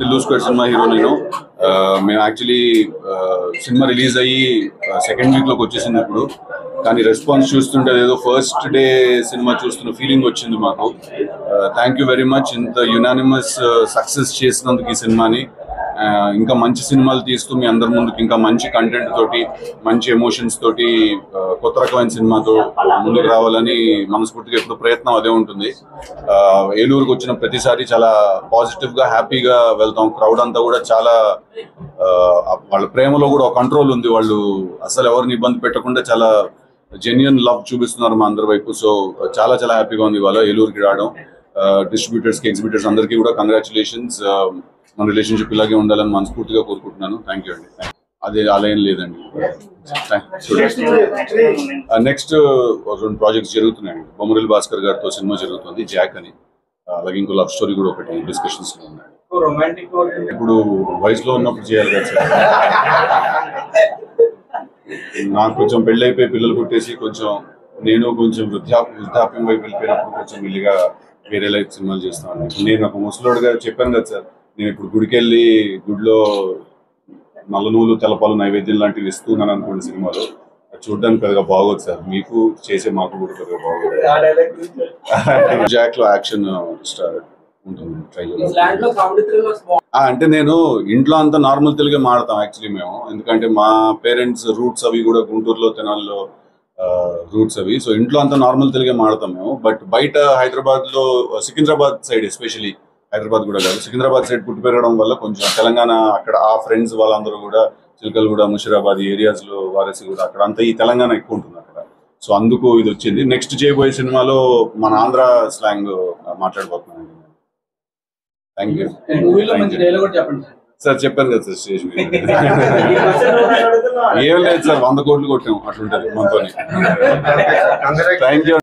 పిల్లు square cinema hero నేను. మేము యాక్చువల్లీ సినిమా రిలీజ్ అయ్యి సెకండ్ వీక్ లోకి వచ్చేసింది ఇప్పుడు. కానీ రెస్పాన్స్ చూస్తుంటే ఏదో ఫస్ట్ డే సినిమా చూస్తున్న ఫీలింగ్ వచ్చింది మాకు. థ్యాంక్ యూ వెరీ మచ్ ఇంత యునానిమస్ సక్సెస్ చేసినందుకు ఈ సినిమాని. ఇంకా మంచి సినిమాలు తీస్తూ మీ అందరి ముందుకు ఇంకా మంచి కంటెంట్ తోటి మంచి ఎమోషన్స్ తోటి కొత్త రకమైన సినిమాతో ముందుకు రావాలని మనస్ఫూర్తిగా ఎప్పుడు ప్రయత్నం అదే ఉంటుంది. ఏలూరుకు వచ్చిన ప్రతిసారి చాలా పాజిటివ్ గా హ్యాపీగా వెళ్తాం. క్రౌడ్ అంతా కూడా చాలా వాళ్ళ ప్రేమలో కూడా ఒక కంట్రోల్ ఉంది. వాళ్ళు అసలు ఎవరిని ఇబ్బంది పెట్టకుండా చాలా జెన్యున్ లవ్ చూపిస్తున్నారు మా అందరి వైపు. సో చాలా చాలా హ్యాపీగా ఉంది ఇవాళ ఏలూరుకి రావడం. డిస్ట్రిబ్యూటర్స్ కి ఎగ్జిబిటర్స్ అందరికీ కూడా కంగ్రాచులేషన్స్. మన రిలేషన్షిప్ ఇలాగే ఉండాలని మనస్ఫూర్తిగా కోరుకుంటున్నాను. థ్యాంక్ యూ అండి. అదే అలా ఏం లేదండి. నెక్స్ట్ 2 ప్రాజెక్ట్స్ జరుగుతున్నాయండి. బొమ్మరిల్లు భాస్కర్ గారితో సినిమా జరుగుతుంది జాక్ అని. అలాగే ఇంకో లవ్ స్టోరీ కూడా ఒకటి డిస్కషన్స్ లో ఉన్నాయి. ఇప్పుడు వయసులో ఉన్నప్పుడు చేయాలి కదా సార్. నాకు కొంచెం పెళ్లి అయిపోయి పిల్లలు పుట్టేసి కొంచెం నేను కొంచెం వృద్ధాప్యం వైపు వెళ్ళిపోయినప్పుడు కొంచెం మెల్లిగా వేరే లైఫ్ సినిమాలు చేస్తాను. నేను ఒక ముసలోడుగా చెప్పాను కదా సార్, నేను ఇప్పుడు గుడికి వెళ్ళి గుడిలో నల్ల నూలు తెలపాలు నైవేద్యం లాంటివి ఇస్తున్నాను అనుకోండి సినిమాలో. చూడడానికి పెద్దగా బాగోదు సార్, మీకు చేసే మాకు కూడా పెద్దగా బాగోదు. జాక్ లో యాక్షన్ స్టార్ ఉంటుంది. ట్రై అంటే నేను ఇంట్లో అంతా నార్మల్ తెలుగే మాడతాం యాక్చువల్లీ మేము. ఎందుకంటే మా పేరెంట్స్ రూట్స్ అవి కూడా గుంటూరులో తెనాల్లో రూట్స్ అవి. సో ఇంట్లో అంతా నార్మల్ తెలుగే మాడతాం మేము. బట్ బయట హైదరాబాద్ లో సికింద్రాబాద్ సైడ్ ఎస్పెషలీ, హైదరాబాద్ కూడా కాదు సికింద్రాబాద్ సైడ్ పుట్టి పెరగడం వల్ల కొంచెం తెలంగాణ అక్కడ ఆ ఫ్రెండ్స్ వాళ్ళందరూ కూడా చిలకలగూడ, ముషిరాబాద్ ఏరియాస్ లో, వారసి కూడా అక్కడ అంతా ఈ తెలంగాణ ఎక్కువ ఉంటుంది అక్కడ. సో అందుకు ఇది వచ్చింది. నెక్స్ట్ చేయబోయే సినిమాలో మన ఆంధ్ర స్లాంగ్ మాట్లాడబోతున్నాను. Thank you sir. చెప్పాను కదా సార్ స్టేజ్ మీద. ఏం లేదు సార్, 100 కోట్లు కొట్టాం అట్లుంటది మనతో. Thank you.